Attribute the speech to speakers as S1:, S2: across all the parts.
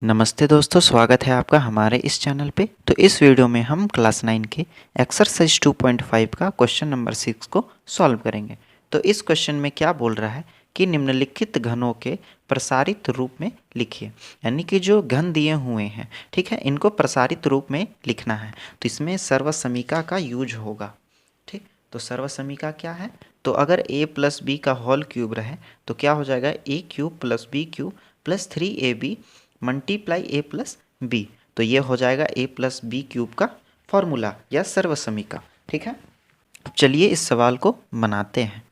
S1: नमस्ते दोस्तों, स्वागत है आपका हमारे इस चैनल पे। तो इस वीडियो में हम क्लास 9 के एक्सरसाइज 2.5 का क्वेश्चन नंबर 6 को सॉल्व करेंगे। तो इस क्वेश्चन में क्या बोल रहा है कि निम्नलिखित घनों के प्रसारित रूप में लिखिए। यानी कि जो घन दिए हुए हैं, ठीक है, इनको प्रसारित रूप में लिखना है। तो इसमें सर्वसमीका का यूज होगा। ठीक, तो सर्वसमीका क्या है? तो अगर a प्लस बी का होल क्यूब रहे तो क्या हो जाएगा? a cube plus B cube plus 3ab multiply A plus B. तो ये हो जाएगा a प्लस बी क्यूब का फॉर्मूला या सर्वसमीका। ठीक है, अब चलिए इस सवाल को बनाते हैं।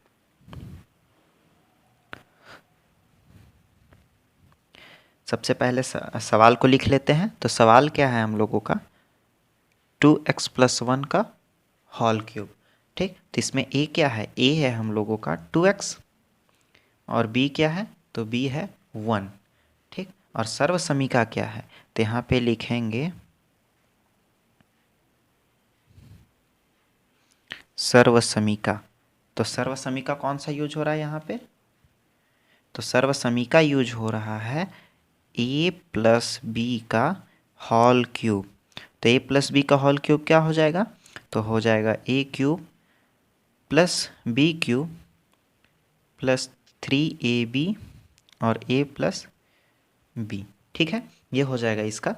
S1: सबसे पहले सवाल को लिख लेते हैं। तो सवाल क्या है हम लोगों का? 2x प्लस 1 का होल क्यूब। ठीक, तो इसमें a क्या है? a है हम लोगों का 2x और b क्या है? तो b है 1। ठीक, और सर्वसमीका क्या है? तो यहाँ पे लिखेंगे सर्वसमीका। तो सर्वसमीका कौन सा यूज हो रहा है यहाँ पे? तो सर्वसमीका यूज हो रहा है a प्लस बी का होल क्यूब। तो a प्लस बी का होल क्यूब क्या हो जाएगा? तो हो जाएगा a cube plus B cube plus 3ab और a प्लस बी। ठीक है, ये हो जाएगा इसका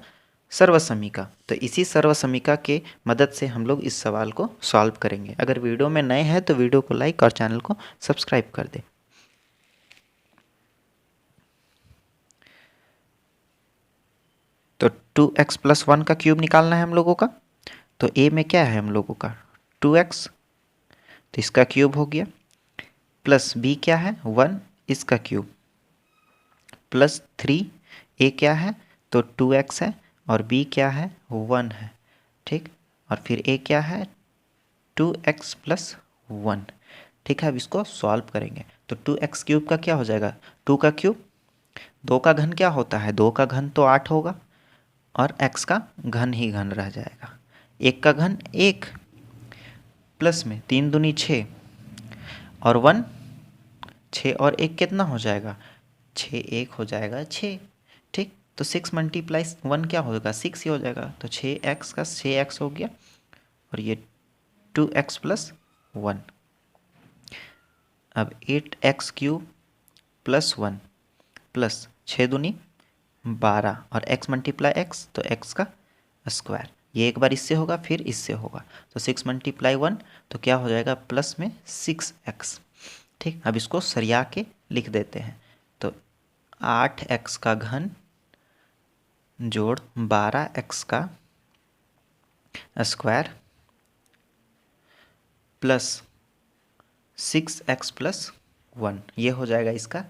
S1: सर्वसमीका। तो इसी सर्वसमीका के मदद से हम लोग इस सवाल को सॉल्व करेंगे। अगर वीडियो में नए हैं तो वीडियो को लाइक और चैनल को सब्सक्राइब कर दें। तो 2x प्लस 1 का क्यूब निकालना है हम लोगों का। तो a में क्या है हम लोगों का? 2x, तो इसका क्यूब हो गया, प्लस b क्या है? 1, इसका क्यूब, प्लस 3, a क्या है? तो 2x है और b क्या है? 1 है। ठीक, और फिर a क्या है? 2x plus 1। ठीक है, अब इसको सॉल्व करेंगे। तो 2x क्यूब का क्या हो जाएगा? 2 का क्यूब, 2 का घन क्या होता है? 2 का घन तो 8 होगा और x का घन ही घन रह जाएगा। 1 का घन 1, प्लस में 3 दूनी 6 और 1, 6 और 1 कितना हो जाएगा? 6 1 हो जाएगा 6। ठीक, तो 6 मल्टीप्लाई 1 क्या होगा? 6 ही हो जाएगा। तो 6x का 6x हो गया और ये 2x प्लस 1। अब 8x क्यूब प्लस 1 प्लस 6 दूनी 12 और x मल्टीप्लाई x, तो x का स्क्वायर। ये एक बार इससे होगा फिर इससे होगा। तो 6 मल्टीप्लाई 1 तो क्या हो जाएगा? प्लस में 6x। ठीक, अब इसको सरिया के लिख देते हैं। तो 8x का घन जोड़ 12x का स्क्वायर प्लस 6x प्लस 1, ये हो जाएगा इसका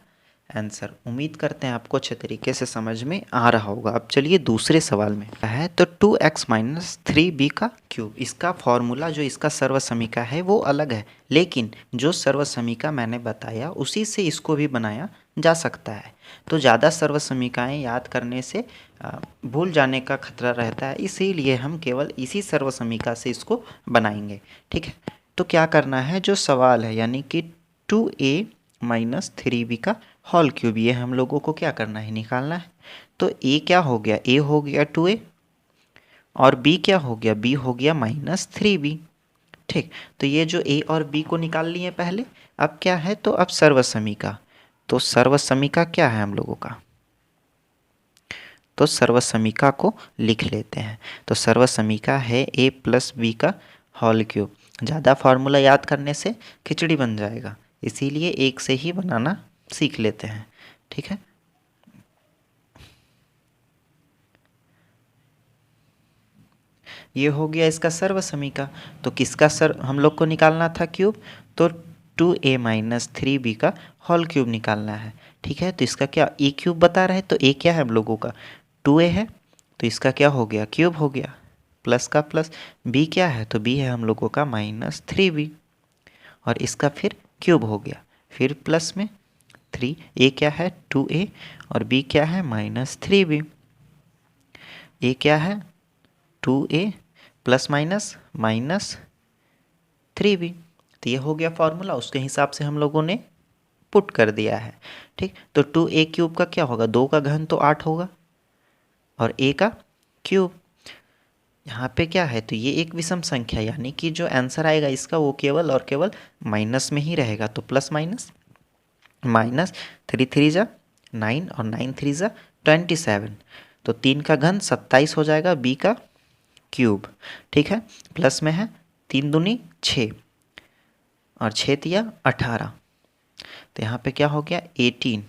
S1: आंसर। उम्मीद करते हैं आपको अच्छे तरीके से समझ में आ रहा होगा। अब चलिए दूसरे सवाल में है। तो 2x माइनस 3b का क्यूब, इसका फॉर्मूला जो इसका सर्वसमीका है वो अलग है, लेकिन जो सर्वसमीका मैंने बताया उसी से इसको भी बनाया जा सकता है। तो ज़्यादा सर्वसमीकाएँ याद करने से भूल जाने का खतरा रहता है, इसीलिए हम केवल इसी सर्वसमीका से इसको बनाएंगे। ठीक है, तो क्या करना है? जो सवाल है यानी कि 2a माइनस 3b का होल क्यूब, ये हम लोगों को क्या करना है? निकालना है। तो a क्या हो गया? a हो गया 2a और b क्या हो गया? b हो गया माइनस 3b। ठीक, तो ये जो a और b को निकाल लिए पहले। अब क्या है? तो अब सर्वसमीका। तो सर्वसमीका क्या है हम लोगों का? तो सर्वसमीका को लिख लेते हैं। तो सर्वसमीका है a प्लस बी का होल क्यूब। ज़्यादा फार्मूला याद करने से खिचड़ी बन जाएगा, इसीलिए एक से ही बनाना सीख लेते हैं। ठीक है, ये हो गया इसका सर्वसमीका। तो किसका हम लोग को निकालना था क्यूब? तो 2a माइनस 3b का होल क्यूब निकालना है। ठीक है, तो इसका क्या a क्यूब बता रहे हैं? तो a क्या है हम लोगों का? 2a है, तो इसका क्या हो गया? क्यूब हो गया, प्लस का प्लस। b क्या है? तो b है हम लोगों का माइनस 3b और इसका फिर क्यूब हो गया, फिर प्लस में 3। a क्या है? 2a और b क्या है? Minus 3b। a क्या है? 2a plus minus minus 3b। तो ये हो गया फॉर्मूला, उसके हिसाब से हम लोगों ने पुट कर दिया है। ठीक, तो 2a क्यूब का क्या होगा? 2 का घन तो 8 होगा और a का क्यूब। यहाँ पे क्या है, तो ये एक विषम संख्या, यानी कि जो आंसर आएगा इसका वो केवल और केवल माइनस में ही रहेगा। तो प्लस माइनस माइनस, 3 3 जा 9 और 9 3 जा 27, तो 3 का घन 27 हो जाएगा b का क्यूब। ठीक है, प्लस में है 3 दूनी 6 और 6 तिया 18, तो यहाँ पे क्या हो गया 18,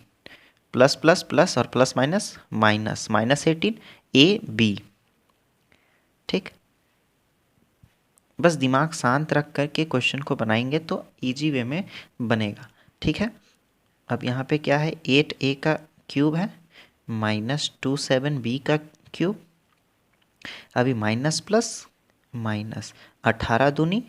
S1: प्लस प्लस प्लस और plus minus minus, minus 18 A B. ठीक, बस दिमाग शांत रख करके क्वेश्चन को बनाएंगे तो इजी वे में बनेगा। ठीक है, अब यहाँ पे क्या है 8a का क्यूब है माइनस 27b का क्यूब। अभी माइनस प्लस माइनस, 18 दूनी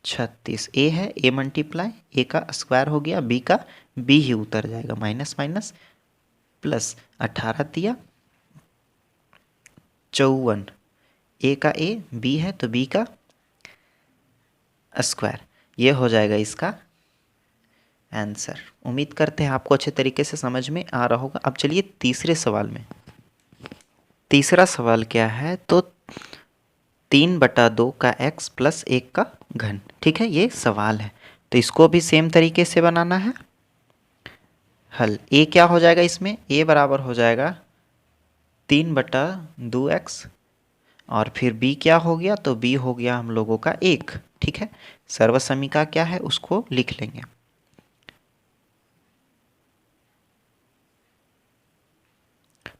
S1: 36, a है a मल्टीप्लाई a का स्क्वायर हो गया, b का b ही उतर जाएगा, माइनस माइनस प्लस, 18 तिया 54, a का a b है तो b का स्क्वायर, ये हो जाएगा इसका आंसर। उम्मीद करते हैं आपको अच्छे तरीके से समझ में आ रहा होगा। अब चलिए तीसरे सवाल में। तीसरा सवाल क्या है, तो 3/2 का x प्लस 1 का घन। ठीक है, ये सवाल है, तो इसको भी सेम तरीके से बनाना है। हल a क्या हो जाएगा, इसमें a बराबर हो जाएगा 3/2x, और फिर b क्या हो गया, तो b हो गया हम लोगों का 1। ठीक है, सर्वसमीका क्या है उसको लिख लेंगे।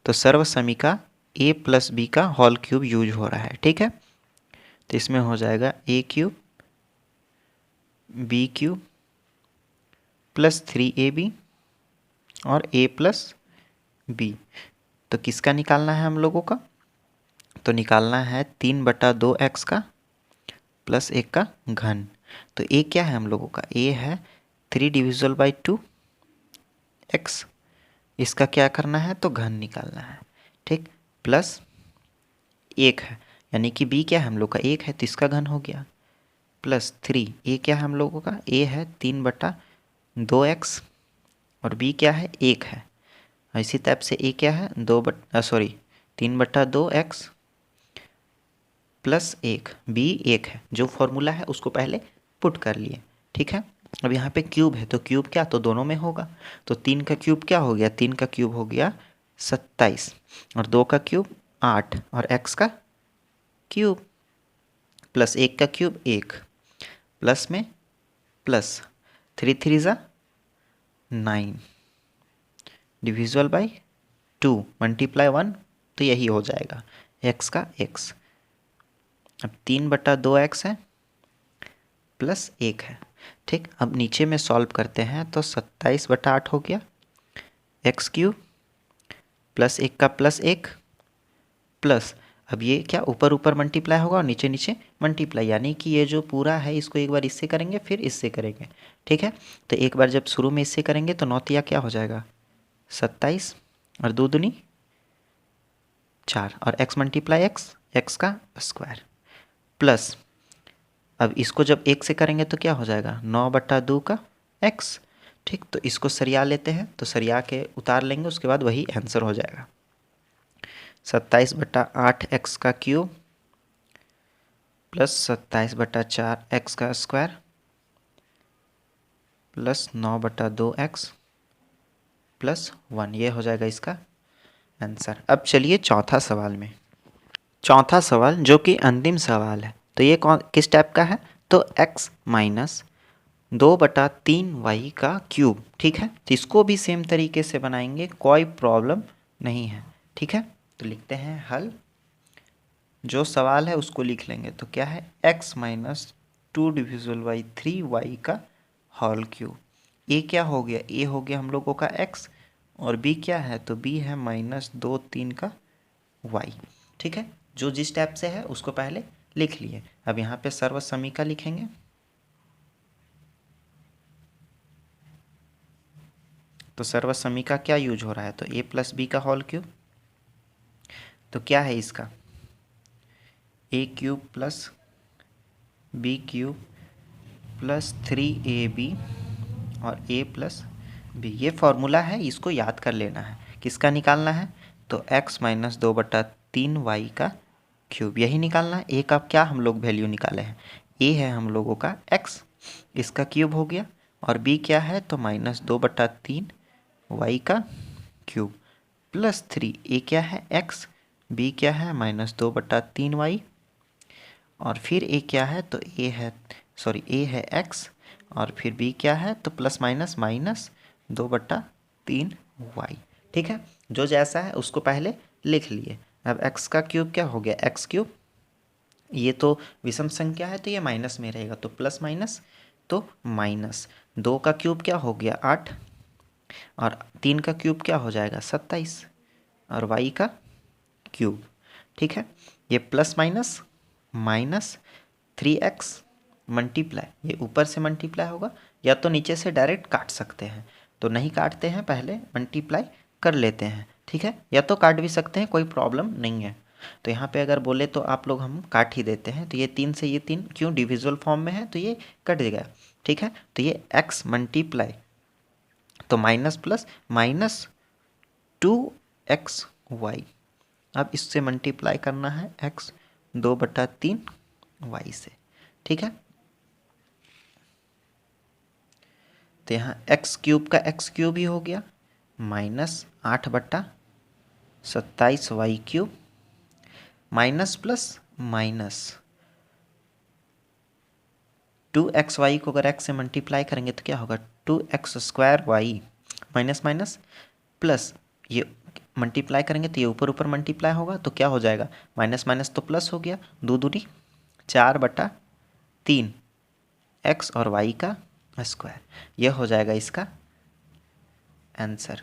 S1: तो सर्वसमीका a प्लस बी का होल क्यूब यूज हो रहा है। ठीक है, तो इसमें हो जाएगा a cube b cube plus 3ab और a प्लस बी। तो किसका निकालना है हम लोगों का, तो निकालना है 3/2x का प्लस 1 का घन। तो a क्या है हम लोगों का, a है 3/2x, इसका क्या करना है, तो घन निकालना है। ठीक, प्लस 1 है, यानी कि b क्या है हम लोग का 1 है, तो इसका घन हो गया, प्लस 3, a क्या है हम लोगों का, a है 3/2x और b क्या है 1 है। इसी टाइप से a क्या है 3/2x प्लस 1, b 1 है। जो फॉर्मूला है उसको पहले पुट कर लिए। ठीक है, अब यहाँ पे क्यूब है, तो क्यूब क्या, तो दोनों में होगा, तो 3 का क्यूब क्या हो गया, 3 का क्यूब हो गया 27 और 2 का क्यूब 8 और x का क्यूब प्लस 1 का क्यूब 1, प्लस में प्लस 3 3 जा 9 डिविजिबल बाई 2 मल्टीप्लाई 1, तो यही हो जाएगा x का x। अब 3/2x है प्लस 1 है। ठीक, अब नीचे में सॉल्व करते हैं तो 27/8 हो गया, x क्यूब प्लस 1 का प्लस 1 प्लस, अब ये क्या ऊपर ऊपर मल्टीप्लाई होगा और नीचे नीचे मल्टीप्लाई, यानी कि ये जो पूरा है इसको एक बार इससे करेंगे फिर इससे करेंगे। ठीक है, तो एक बार जब शुरू में इससे करेंगे तो 9 तिया क्या हो जाएगा 27 और 2 दूनी 4 और x मल्टीप्लाई x का स्क्वायर प्लस, अब इसको जब 1 से करेंगे तो क्या हो जाएगा 9/2 का x। ठीक, तो इसको सरिया लेते हैं, तो सरिया के उतार लेंगे, उसके बाद वही आंसर हो जाएगा 27/8 x का क्यूब प्लस 27/4 x का स्क्वायर प्लस 9/2x प्लस 1, ये हो जाएगा इसका आंसर। अब चलिए चौथा सवाल में। चौथा सवाल जो कि अंतिम सवाल है, तो ये किस टाइप का है, तो x माइनस 2/3y का क्यूब। ठीक है, तो इसको भी सेम तरीके से बनाएंगे, कोई प्रॉब्लम नहीं है। ठीक है, तो लिखते हैं हल, जो सवाल है उसको लिख लेंगे। तो क्या है x minus 2 divisible by 3y का होल क्यूब। a क्या हो गया, a हो गया हम लोगों का x और b क्या है, तो b है माइनस 2 3 का y। ठीक है, जो जिस टाइप से है उसको पहले लिख लिए। अब यहाँ पे सर्वसमीका लिखेंगे, तो सर्वसमीका क्या यूज हो रहा है, तो a प्लस बी का होल क्यूब, तो क्या है इसका a cube plus b cube plus 3ab और a प्लस b। ये फॉर्मूला है, इसको याद कर लेना है। किसका निकालना है, तो x माइनस 2/3 y का क्यूब, यही निकालना है। a का क्या हम लोग वैल्यू निकाले हैं, a है हम लोगों का x, इसका क्यूब हो गया, और b क्या है तो -2/3 y का क्यूब प्लस 3, a क्या है x, b क्या है -2/3y, और फिर a क्या है तो a है x, और फिर b क्या है तो प्लस माइनस -2/3y। ठीक है, जो जैसा है उसको पहले लिख लिए। अब x का क्यूब क्या हो गया, x क्यूब, ये तो विषम संख्या है तो ये माइनस में रहेगा, तो प्लस माइनस तो माइनस। 2 का क्यूब क्या हो गया 8, और 3 का क्यूब क्या हो जाएगा 27, और y का क्यूब। ठीक है, ये plus minus minus 3x multiply, ये ऊपर से मल्टीप्लाई होगा, या तो नीचे से डायरेक्ट काट सकते हैं, तो नहीं काटते हैं, पहले मल्टीप्लाई कर लेते हैं। ठीक है, या तो काट भी सकते हैं, कोई प्रॉब्लम नहीं है। तो यहाँ पे अगर बोले तो आप लोग हम काट ही देते हैं, तो ये 3 से ये 3 क्यों डिविजुअल फॉर्म में है तो ये कट गया। ठीक है, तो ये x मल्टीप्लाई तो माइनस प्लस -2xy, अब इससे मल्टीप्लाई करना है x 2/3y से। ठीक है, तो यहाँ x क्यूब का x क्यूब ही हो गया -8/27y cube, minus plus minus 2xy को अगर x से मल्टीप्लाई करेंगे तो क्या होगा 2x² माइनस माइनस प्लस, ये मल्टीप्लाई करेंगे तो ये ऊपर ऊपर मल्टीप्लाई होगा, तो क्या हो जाएगा माइनस माइनस तो प्लस हो गया, 2 दूनी 4/3 x और y का स्क्वायर, यह हो जाएगा इसका आंसर।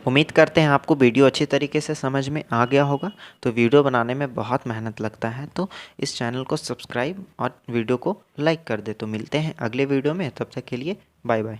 S1: उम्मीद करते हैं आपको वीडियो अच्छी तरीके से समझ में आ गया होगा। तो वीडियो बनाने में बहुत मेहनत लगता है, तो इस चैनल को सब्सक्राइब और वीडियो को लाइक कर दे। तो मिलते हैं अगले वीडियो में, तब तक के लिए बाय बाय।